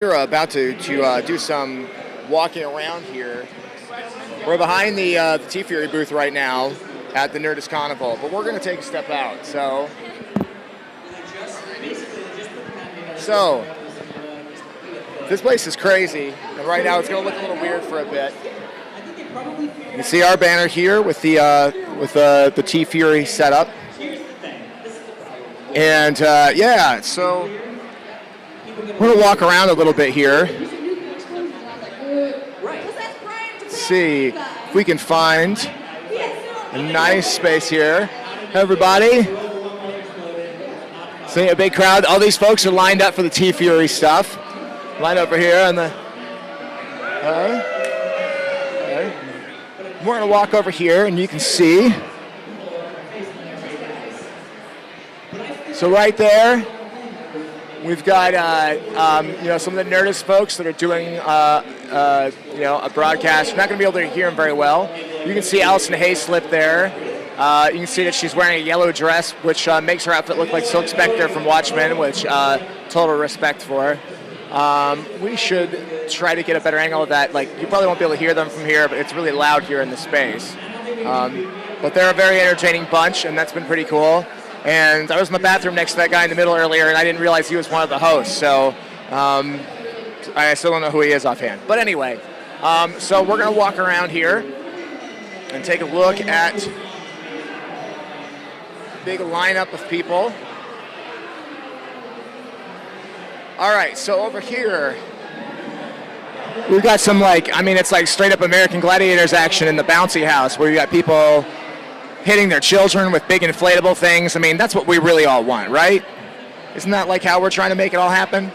We're about to do some walking around here. We're behind the TeeFury booth right now at the Nerdist CONival, but we're going to take a step out. So this place is crazy, and right now it's going to look a little weird for a bit. You can see our banner here with the TeeFury setup, and yeah, so. We're going to walk around a little bit here. Let's see if we can find a nice space here. Hey, everybody. See a big crowd. All these folks are lined up for the TeeFury stuff. Lined over here on the... We're going to walk over here, and you can see. So right there, we've got some of the Nerdist folks that are doing a broadcast. You're not going to be able to hear them very well. You can see Allison Hayslip there. You can see that she's wearing a yellow dress, which makes her outfit look like Silk Spectre from Watchmen, which total respect for. We should try to get a better angle of that. Like, you probably won't be able to hear them from here, but it's really loud here in the space. But they're a very entertaining bunch, and that's been pretty cool. And I was in the bathroom next to that guy in the middle earlier, and I didn't realize he was one of the hosts. So I still don't know who he is offhand. But anyway, so we're going to walk around here and take a look at the big lineup of people. All right, so over here, we've got some, it's like straight up American Gladiators action in the bouncy house, where you got people hitting their children with big inflatable things. I mean, that's what we really all want, right? Isn't that like how we're trying to make it all happen?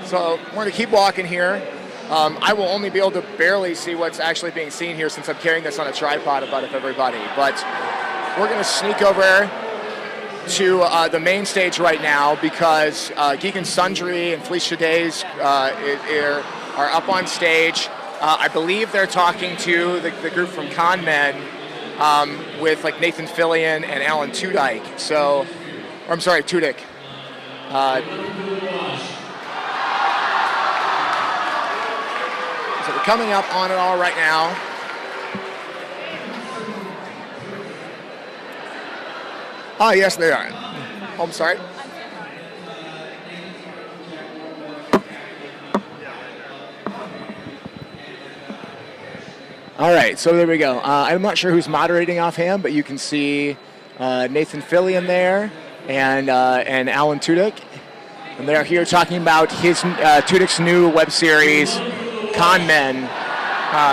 So we're going to keep walking here. I will only be able to barely see what's actually being seen here since I'm carrying this on a tripod above everybody. But we're going to sneak over to the main stage right now because Geek Sundry and Felicia are up on stage. I believe they're talking to the group from Con Men with like Nathan Fillion and Alan Tudyk. Tudyk. So we're coming up on it all right now. Oh, yes, they are. Oh, I'm sorry. All right, so there we go. I'm not sure who's moderating offhand, but you can see Nathan Fillion there and Alan Tudyk. And they're here talking about his Tudyk's new web series, Con Men.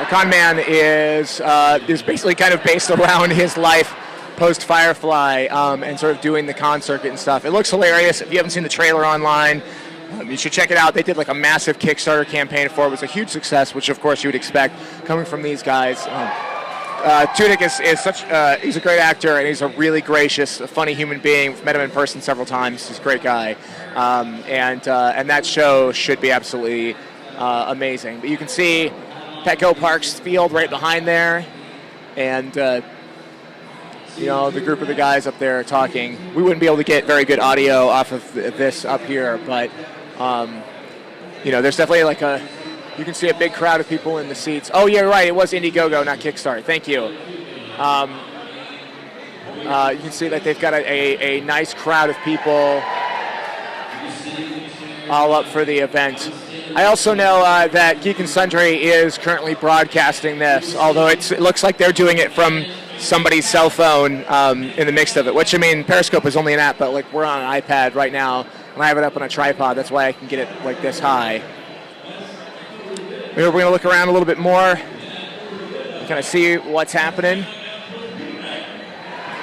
Con Man is basically kind of based around his life post-Firefly and sort of doing the con circuit and stuff. It looks hilarious. If you haven't seen the trailer online, you should check it out. They did like a massive Kickstarter campaign for it. It was a huge success, which of course you would expect coming from these guys. Tudyk is he's a great actor, and he's a really gracious, funny human being. We've met him in person several times. He's a great guy. And that show should be absolutely amazing. But you can see PetCo Parks Field right behind there. And the group of the guys up there talking. We wouldn't be able to get very good audio off of this up here, but there's definitely you can see a big crowd of people in the seats. Oh, yeah, right, it was Indiegogo, not Kickstarter. Thank you. You can see that they've got a nice crowd of people all up for the event. I also know that Geek Sundry is currently broadcasting this, although it looks like they're doing it from somebody's cell phone in the mix of it, which, I mean, Periscope is only an app, but we're on an iPad right now, and I have it up on a tripod. That's why I can get it like this high. We're going to look around a little bit more, kind of see what's happening.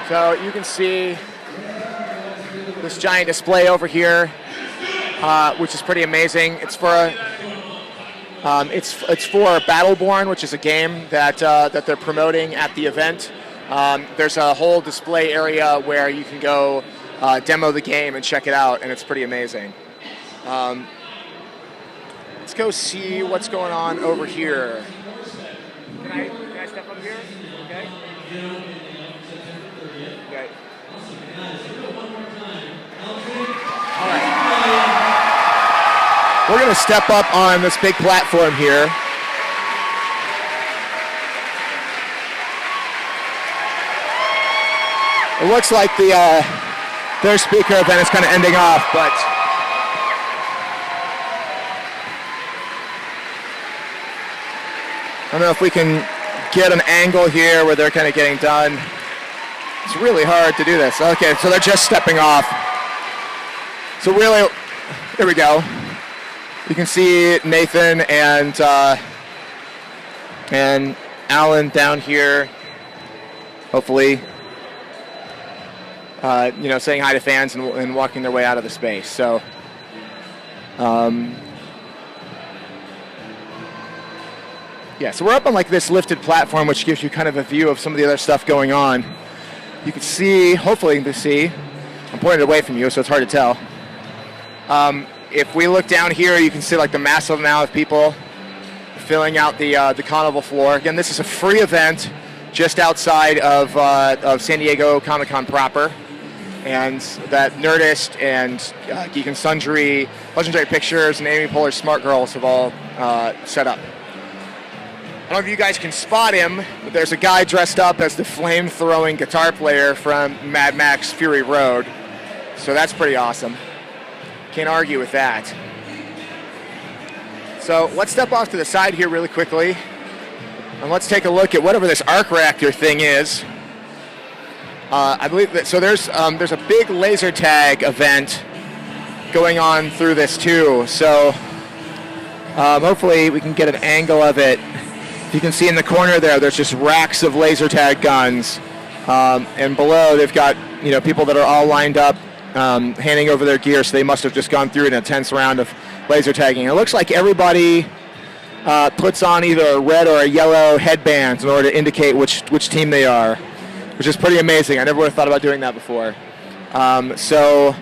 So you can see this giant display over here, which is pretty amazing. It's for Battleborn, which is a game that they're promoting at the event. There's a whole display area where you can go demo the game and check it out, and it's pretty amazing. Let's go see what's going on over here. Can I step up here? Okay. All right. we're going to step up on this big platform here. It looks like their speaker event is kind of ending off, but I don't know if we can get an angle here where they're kind of getting done. It's really hard to do this. Okay, so they're just stepping off. So really, here we go. You can see Nathan and Alan down here. Hopefully, saying hi to fans and walking their way out of the space. So, yeah, so we're up on like this lifted platform, which gives you kind of a view of some of the other stuff going on. You can see, hopefully you can see, I'm pointing away from you, so it's hard to tell. If we look down here, you can see like the massive amount of people filling out the carnival floor. Again, this is a free event just outside of San Diego Comic-Con proper. And that Nerdist and Geek Sundry, Legendary Pictures, and Amy Poehler's Smart Girls have all set up. I don't know if you guys can spot him, but there's a guy dressed up as the flame-throwing guitar player from Mad Max Fury Road. So that's pretty awesome. Can't argue with that. So let's step off to the side here really quickly. And let's take a look at whatever this arc reactor thing is. I believe that, so there's a big laser tag event going on through this too. So hopefully we can get an angle of it. You can see in the corner there's just racks of laser tag guns, and below they've got people that are all lined up, handing over their gear. So they must have just gone through an intense round of laser tagging. It looks like everybody puts on either a red or a yellow headband in order to indicate which team they are, which is pretty amazing. I never would have thought about doing that before. So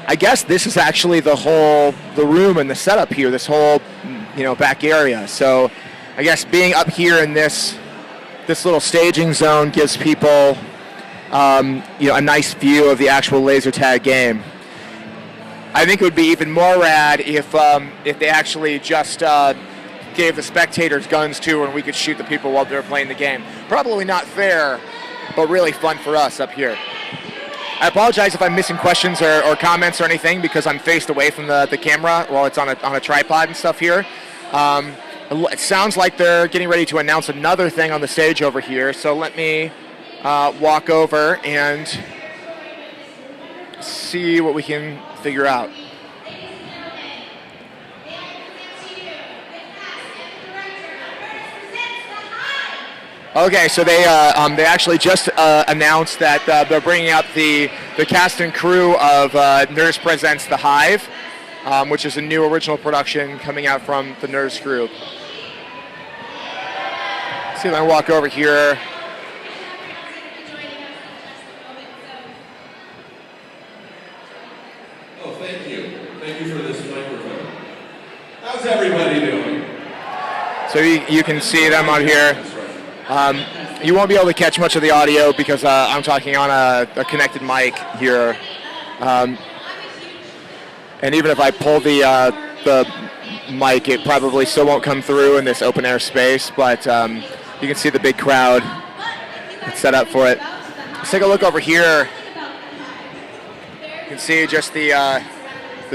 I guess this is actually the room and the setup here, this whole back area. So I guess being up here in this little staging zone gives people a nice view of the actual laser tag game. I think it would be even more rad if they actually just gave the spectators guns too, and we could shoot the people while they're playing the game. Probably not fair, but really fun for us up here. I apologize if I'm missing questions or comments or anything, because I'm faced away from the camera while it's on a tripod and stuff here. It sounds like they're getting ready to announce another thing on the stage over here, so let me walk over and see what we can figure out. Okay, so they actually just announced that they're bringing up the cast and crew of Nerdist Presents The Hive, which is a new original production coming out from the Nerdist group. See if I walk over here. Oh, thank you. Thank you for this microphone. How's everybody doing? So you can see them out here. You won't be able to catch much of the audio because I'm talking on a connected mic here. And even if I pull the mic, it probably still won't come through in this open air space, but you can see the big crowd that's set up for it. Let's take a look over here. You can see just the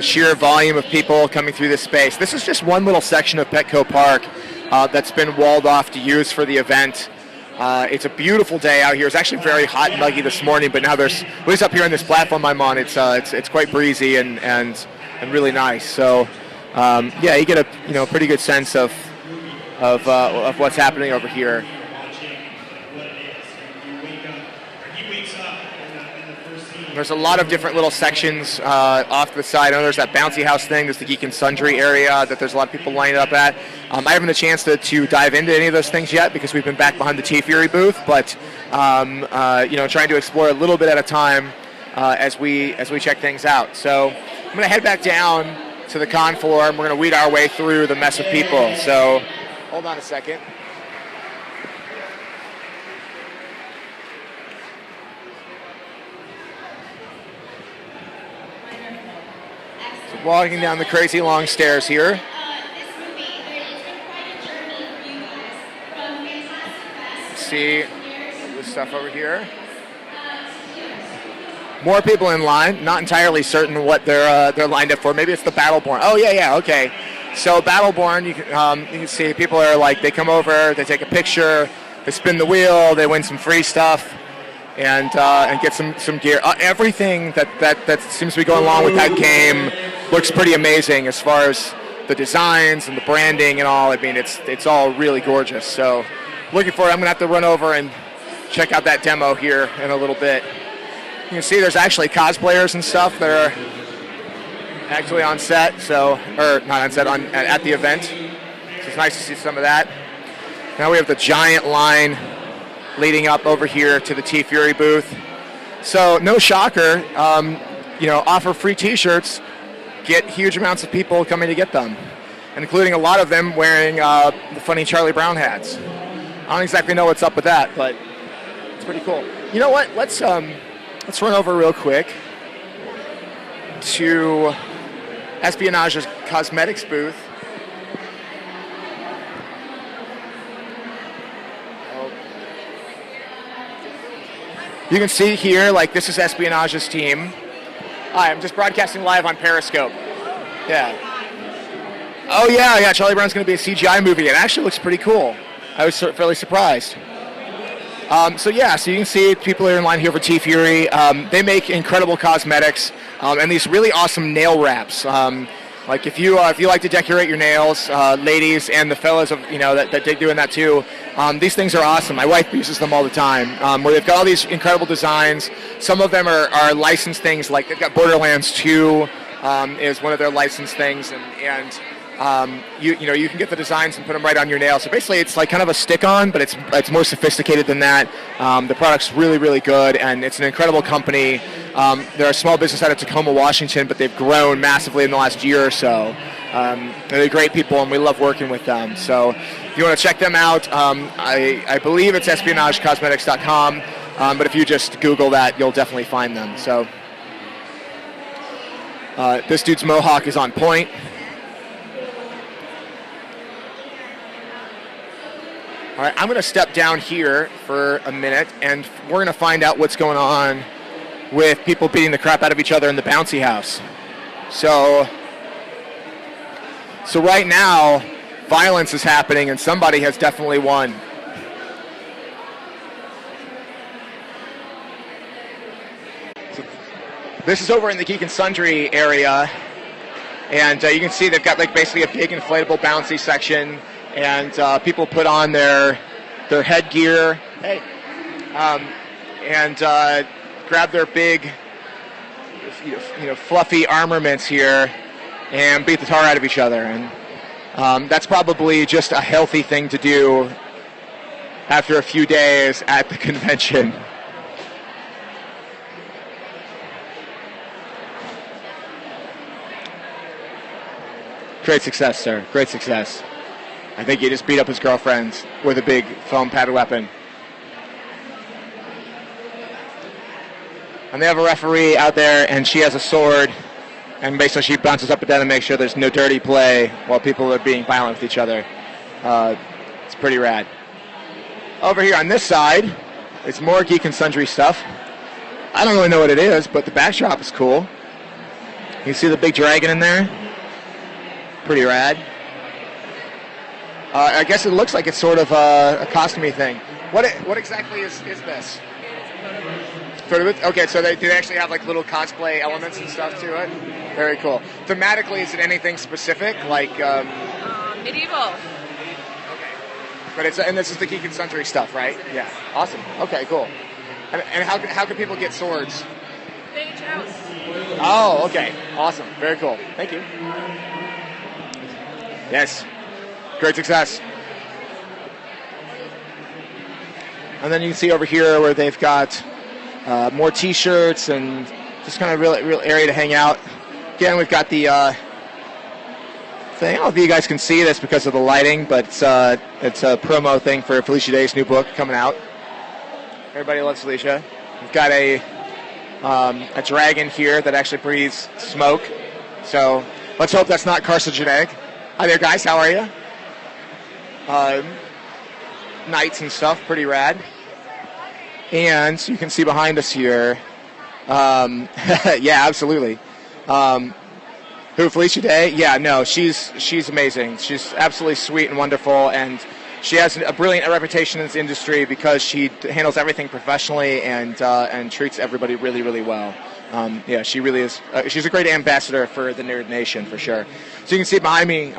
sheer volume of people coming through this space. This is just one little section of PetCo Park that's been walled off to use for the event. It's a beautiful day out here. It's actually very hot and muggy this morning, but now there's, at least up here on this platform I'm on, it's quite breezy and really nice. So yeah, you get a pretty good sense of what's happening over here. There's a lot of different little sections off to the side. I know there's that bouncy house thing. There's the Geek and Sundry area that there's a lot of people lined up at. I haven't had a chance to dive into any of those things yet because we've been back behind the TeeFury booth, but trying to explore a little bit at a time as we check things out. So I'm going to head back down to the con floor, and we're going to weed our way through the mess of people. So hold on a second. walking down the crazy long stairs here. See this stuff over here. More people in line. Not entirely certain what they're lined up for. Maybe it's the Battleborn. Oh yeah, okay. So Battleborn, you can see people are like, they come over, they take a picture, they spin the wheel, they win some free stuff, and get some gear. Everything that seems to be going along with that game looks pretty amazing as far as the designs and the branding and all. I mean, it's all really gorgeous. So looking forward. I'm gonna have to run over and check out that demo here in a little bit. You can see there's actually cosplayers and stuff that are actually on set, or not on set, at the event. So it's nice to see some of that. Now we have the giant line leading up over here to the TeeFury booth. So no shocker, offer free T-shirts, get huge amounts of people coming to get them, including a lot of them wearing the funny Charlie Brown hats. I don't exactly know what's up with that, but it's pretty cool. You know what? Let's run over real quick to Espionage's cosmetics booth. You can see here, like, this is Espionage's team. Hi, I'm just broadcasting live on Periscope. Yeah. Oh yeah, Charlie Brown's going to be a CGI movie. It actually looks pretty cool. I was fairly surprised. So you can see people are in line here for TeeFury. They make incredible cosmetics and these really awesome nail wraps. Like if you like to decorate your nails, ladies and the fellas that dig doing that too. These things are awesome. My wife uses them all the time. Where they've got all these incredible designs. Some of them are licensed things. Like they've got Borderlands 2 is one of their licensed things, and you can get the designs and put them right on your nail. So basically, it's like kind of a stick-on, but it's more sophisticated than that. The product's really, really good, and it's an incredible company. They're a small business out of Tacoma, Washington, but they've grown massively in the last year or so. They're great people, and we love working with them. So if you want to check them out, I believe it's espionagecosmetics.com, but if you just Google that, you'll definitely find them. So this dude's mohawk is on point. All right, I'm going to step down here for a minute, and we're going to find out what's going on with people beating the crap out of each other in the bouncy house. So right now, violence is happening, and somebody has definitely won. So this is over in the Geek and Sundry area, and you can see they've got like basically a big inflatable bouncy section. And people put on their headgear, and grab their big, fluffy armaments here, and beat the tar out of each other. And that's probably just a healthy thing to do after a few days at the convention. Great success, sir. Great success. I think he just beat up his girlfriends with a big foam padded weapon. And they have a referee out there, and she has a sword, and basically she bounces up and down to make sure there's no dirty play while people are being violent with each other. It's pretty rad. Over here on this side, it's more Geek and Sundry stuff. I don't really know what it is, but the backdrop is cool. You see the big dragon in there? Pretty rad. I guess it looks like it's sort of a costumey thing. What exactly is this? Okay, so do they actually have like little cosplay elements and stuff to it? Very cool. Thematically, is it anything specific? Like medieval. Okay. But this is the Geek and Sundry stuff, right? Yeah. Awesome. Okay, cool. And how can people get swords? Stage house. Oh, okay. Awesome. Very cool. Thank you. Yes. Great success. And then you can see over here where they've got more T-shirts and just kind of real area to hang out. Again, we've got the thing. I don't know if you guys can see this because of the lighting, but it's a promo thing for Felicia Day's new book coming out. Everybody loves Felicia. We've got a dragon here that actually breathes smoke. So Let's hope that's not carcinogenic. Hi there, guys. How are you? Knights and stuff, pretty rad. And you can see behind us here. Yeah, absolutely. Who, Felicia Day? Yeah, no, she's amazing. She's absolutely sweet and wonderful, and she has a brilliant reputation in this industry because she handles everything professionally and treats everybody really, really well. Yeah, she really is. She's a great ambassador for the Nerd Nation, for sure. So you can see behind me,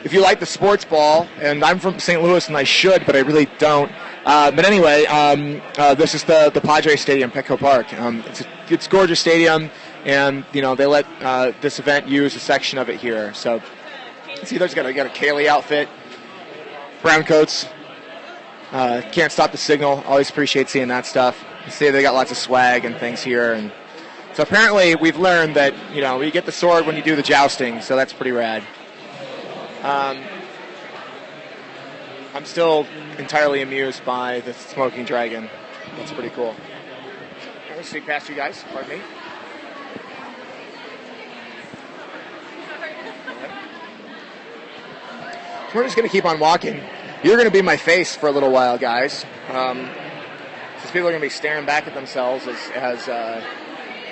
if you like the sports ball, and I'm from St. Louis, and I should, but I really don't. But anyway, this is the Padres Stadium, PetCo Park. It's a gorgeous stadium, and they let this event use a section of it here. So see, there's got a Kaylee outfit, brown coats. Can't stop the signal. Always appreciate seeing that stuff. You see, they got lots of swag and things here, and so apparently we've learned that you get the sword when you do the jousting. So that's pretty rad. I'm still entirely amused by the smoking dragon. That's pretty cool. Let me sneak past you guys. Pardon me. So we're just going to keep on walking. You're going to be my face for a little while, guys. Since people are going to be staring back at themselves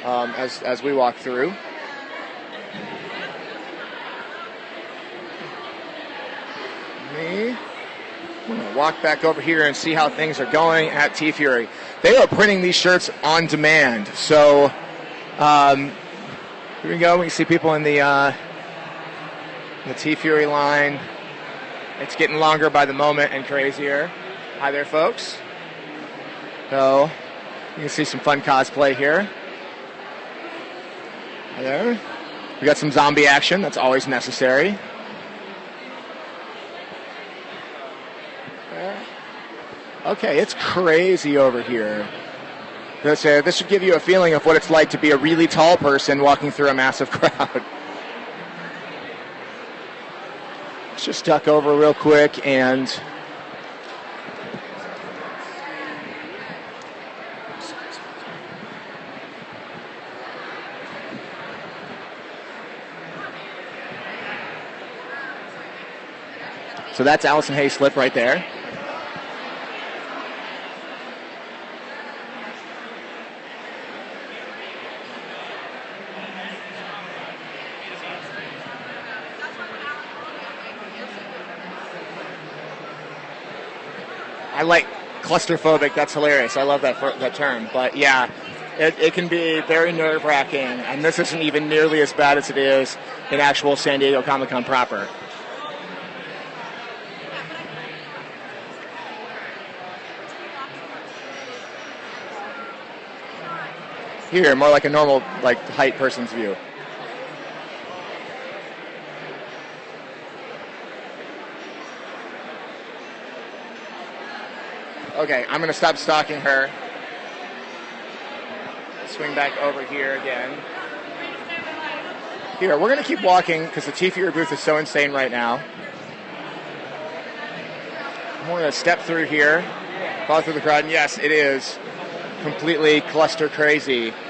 as we walk through. I'm going to walk back over here and see how things are going at TeeFury. They are printing these shirts on demand. So here we go. We can see people in the TeeFury line. It's getting longer by the moment and crazier. Hi there, folks. So you can see some fun cosplay here. Hi there. We got some zombie action. That's always necessary. Okay, it's crazy over here. This should give you a feeling of what it's like to be a really tall person walking through a massive crowd. Let's just duck over real quick and... So that's Allison Hayslip right there. I like claustrophobic. That's hilarious. I love that term. But yeah, it can be very nerve-wracking, and this isn't even nearly as bad as it is in actual San Diego Comic-Con proper. Here, more like a normal, height person's view. Okay, I'm going to stop stalking her. Swing back over here again. Here, we're going to keep walking because the TeeFury booth is so insane right now. I'm going to step through here, follow through the crowd, and yes, it is completely cluster crazy.